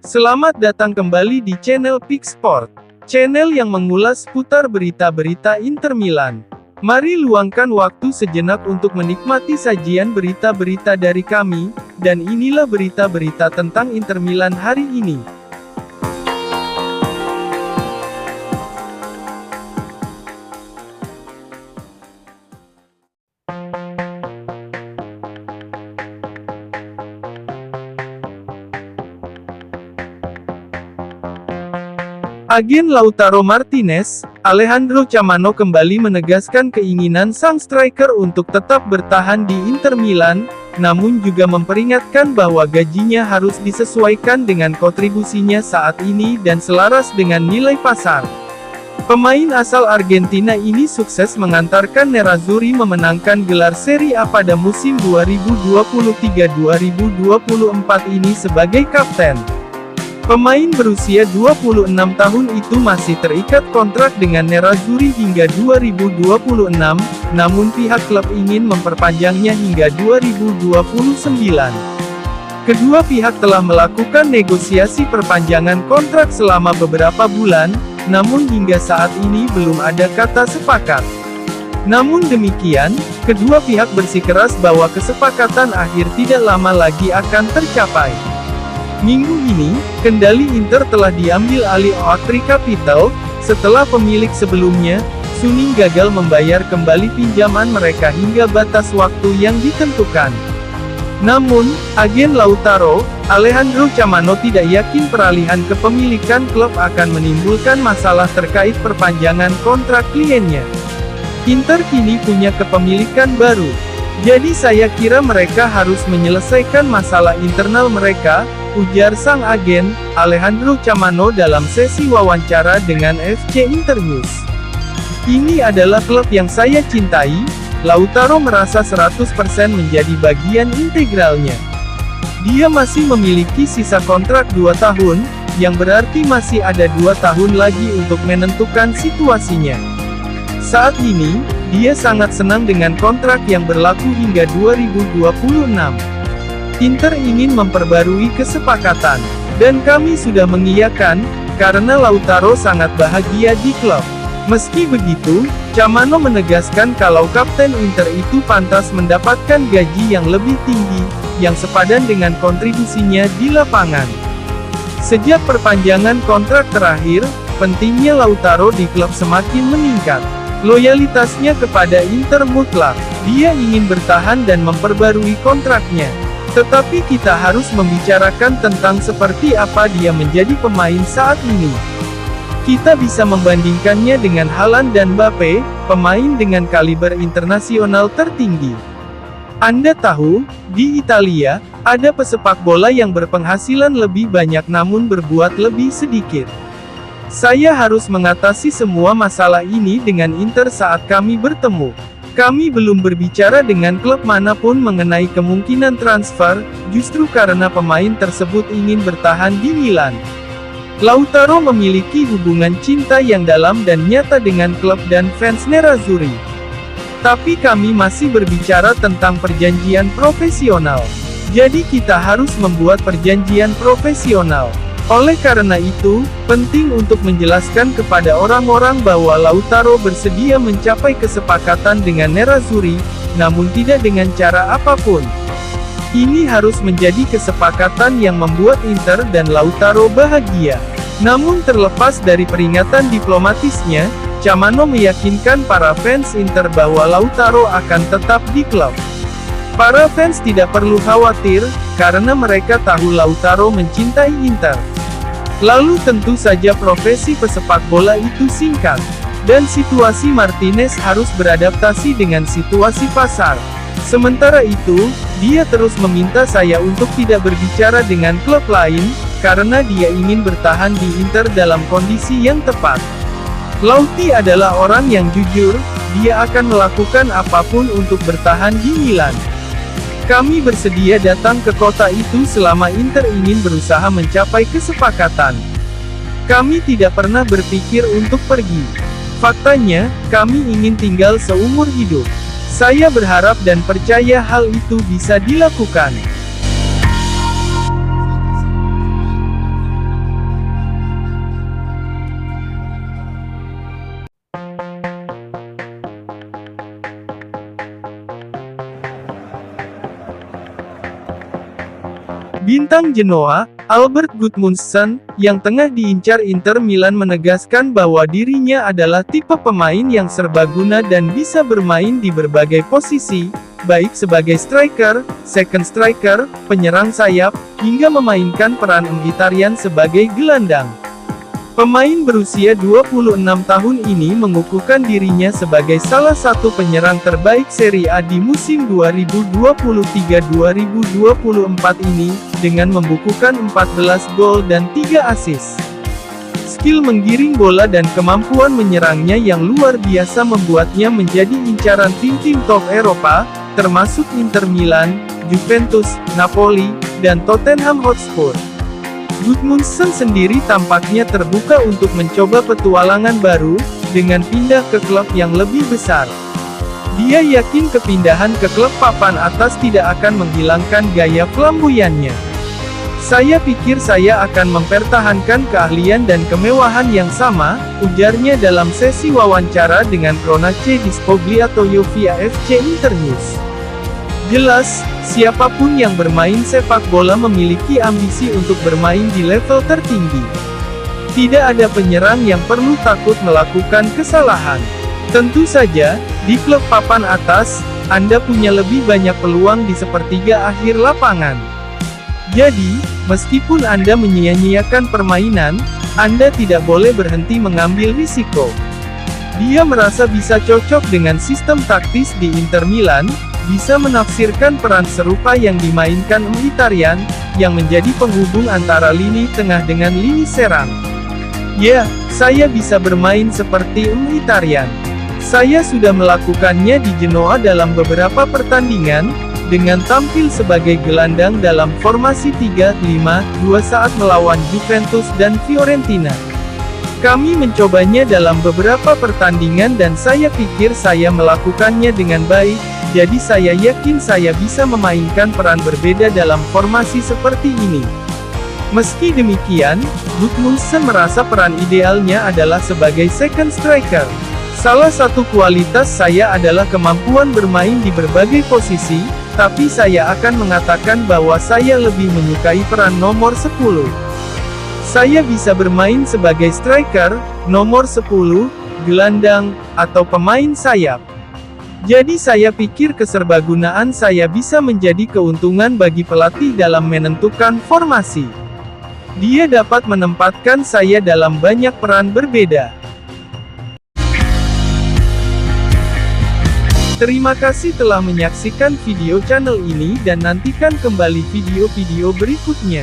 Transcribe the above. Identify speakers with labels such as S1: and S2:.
S1: Selamat datang kembali di channel Pick Sport, channel yang mengulas seputar berita-berita Inter Milan. Mari luangkan waktu sejenak untuk menikmati sajian berita-berita dari kami, dan inilah berita-berita tentang Inter Milan hari ini. Agen Lautaro Martinez, Alejandro Camano kembali menegaskan keinginan sang striker untuk tetap bertahan di Inter Milan, namun juga memperingatkan bahwa gajinya harus disesuaikan dengan kontribusinya saat ini dan selaras dengan nilai pasar. Pemain asal Argentina ini sukses mengantarkan Nerazzurri memenangkan gelar Serie A pada musim 2023-2024 ini sebagai kapten. Pemain berusia 26 tahun itu masih terikat kontrak dengan Nerazzurri hingga 2026, namun pihak klub ingin memperpanjangnya hingga 2029. Kedua pihak telah melakukan negosiasi perpanjangan kontrak selama beberapa bulan, namun hingga saat ini belum ada kata sepakat. Namun demikian, kedua pihak bersikeras bahwa kesepakatan akhir tidak lama lagi akan tercapai. Minggu ini, kendali Inter telah diambil alih Oaktree Capital, setelah pemilik sebelumnya, Suning gagal membayar kembali pinjaman mereka hingga batas waktu yang ditentukan. Namun, agen Lautaro, Alejandro Camano tidak yakin peralihan kepemilikan klub akan menimbulkan masalah terkait perpanjangan kontrak kliennya. Inter kini punya kepemilikan baru. Jadi saya kira mereka harus menyelesaikan masalah internal mereka, ujar sang agen, Alejandro Camano dalam sesi wawancara dengan FC Internews. Ini adalah klub yang saya cintai, Lautaro merasa 100% menjadi bagian integralnya. Dia masih memiliki sisa kontrak 2 tahun, yang berarti masih ada 2 tahun lagi untuk menentukan situasinya. Saat ini, dia sangat senang dengan kontrak yang berlaku hingga 2026. Inter ingin memperbarui kesepakatan, dan kami sudah mengiyakan, karena Lautaro sangat bahagia di klub. Meski begitu, Camano menegaskan kalau kapten Inter itu pantas mendapatkan gaji yang lebih tinggi, yang sepadan dengan kontribusinya di lapangan. Sejak perpanjangan kontrak terakhir, pentingnya Lautaro di klub semakin meningkat. Loyalitasnya kepada Inter mutlak. Dia ingin bertahan dan memperbarui kontraknya. Tetapi kita harus membicarakan tentang seperti apa dia menjadi pemain saat ini. Kita bisa membandingkannya dengan Haaland dan Mbappe, pemain dengan kaliber internasional tertinggi. Anda tahu, di Italia, ada pesepak bola yang berpenghasilan lebih banyak namun berbuat lebih sedikit. Saya harus mengatasi semua masalah ini dengan Inter saat kami bertemu. Kami belum berbicara dengan klub manapun mengenai kemungkinan transfer, justru karena pemain tersebut ingin bertahan di Milan. Lautaro memiliki hubungan cinta yang dalam dan nyata dengan klub dan fans Nerazzurri. Tapi kami masih berbicara tentang perjanjian profesional. Jadi kita harus membuat perjanjian profesional. Oleh karena itu, penting untuk menjelaskan kepada orang-orang bahwa Lautaro bersedia mencapai kesepakatan dengan Nerazzurri, namun tidak dengan cara apapun. Ini harus menjadi kesepakatan yang membuat Inter dan Lautaro bahagia. Namun terlepas dari peringatan diplomatisnya, Camano meyakinkan para fans Inter bahwa Lautaro akan tetap di klub. Para fans tidak perlu khawatir, karena mereka tahu Lautaro mencintai Inter. Lalu tentu saja profesi pesepak bola itu singkat, dan situasi Martinez harus beradaptasi dengan situasi pasar. Sementara itu, dia terus meminta saya untuk tidak berbicara dengan klub lain, karena dia ingin bertahan di Inter dalam kondisi yang tepat. Lauti adalah orang yang jujur, dia akan melakukan apapun untuk bertahan di Milan. Kami bersedia datang ke kota itu selama Inter ingin berusaha mencapai kesepakatan. Kami tidak pernah berpikir untuk pergi. Faktanya, kami ingin tinggal seumur hidup. Saya berharap dan percaya hal itu bisa dilakukan. Bintang Genoa, Albert Gudmundsson, yang tengah diincar Inter Milan menegaskan bahwa dirinya adalah tipe pemain yang serbaguna dan bisa bermain di berbagai posisi, baik sebagai striker, second striker, penyerang sayap, hingga memainkan peran Mkhitaryan sebagai gelandang. Pemain berusia 26 tahun ini mengukuhkan dirinya sebagai salah satu penyerang terbaik Serie A di musim 2023-2024 ini, dengan membukukan 14 gol dan 3 assist. Skill menggiring bola dan kemampuan menyerangnya yang luar biasa membuatnya menjadi incaran tim-tim top Eropa, termasuk Inter Milan, Juventus, Napoli, dan Tottenham Hotspur. Gudmundsson sendiri tampaknya terbuka untuk mencoba petualangan baru, dengan pindah ke klub yang lebih besar. Dia yakin kepindahan ke klub papan atas tidak akan menghilangkan gaya flamboyannya. Saya pikir saya akan mempertahankan keahlian dan kemewahan yang sama, ujarnya dalam sesi wawancara dengan Cronache di Spogliatoio via FC Internews. Jelas, siapapun yang bermain sepak bola memiliki ambisi untuk bermain di level tertinggi. Tidak ada penyerang yang perlu takut melakukan kesalahan. Tentu saja, di klub papan atas, Anda punya lebih banyak peluang di sepertiga akhir lapangan. Jadi, meskipun Anda menyia-nyiakan permainan, Anda tidak boleh berhenti mengambil risiko. Dia merasa bisa cocok dengan sistem taktis di Inter Milan, bisa menafsirkan peran serupa yang dimainkan Mkhitaryan, yang menjadi penghubung antara lini tengah dengan lini serang. Ya, saya bisa bermain seperti Mkhitaryan. Saya sudah melakukannya di Genoa dalam beberapa pertandingan, dengan tampil sebagai gelandang dalam formasi 3-5-2 saat melawan Juventus dan Fiorentina. Kami mencobanya dalam beberapa pertandingan dan saya pikir saya melakukannya dengan baik, jadi saya yakin saya bisa memainkan peran berbeda dalam formasi seperti ini. Meski demikian, Gudmundsson merasa peran idealnya adalah sebagai second striker. Salah satu kualitas saya adalah kemampuan bermain di berbagai posisi, tapi saya akan mengatakan bahwa saya lebih menyukai peran nomor 10. Saya bisa bermain sebagai striker, nomor 10, gelandang, atau pemain sayap. Jadi saya pikir keserbagunaan saya bisa menjadi keuntungan bagi pelatih dalam menentukan formasi. Dia dapat menempatkan saya dalam banyak peran berbeda. Terima kasih telah menyaksikan video channel ini dan nantikan kembali video-video berikutnya.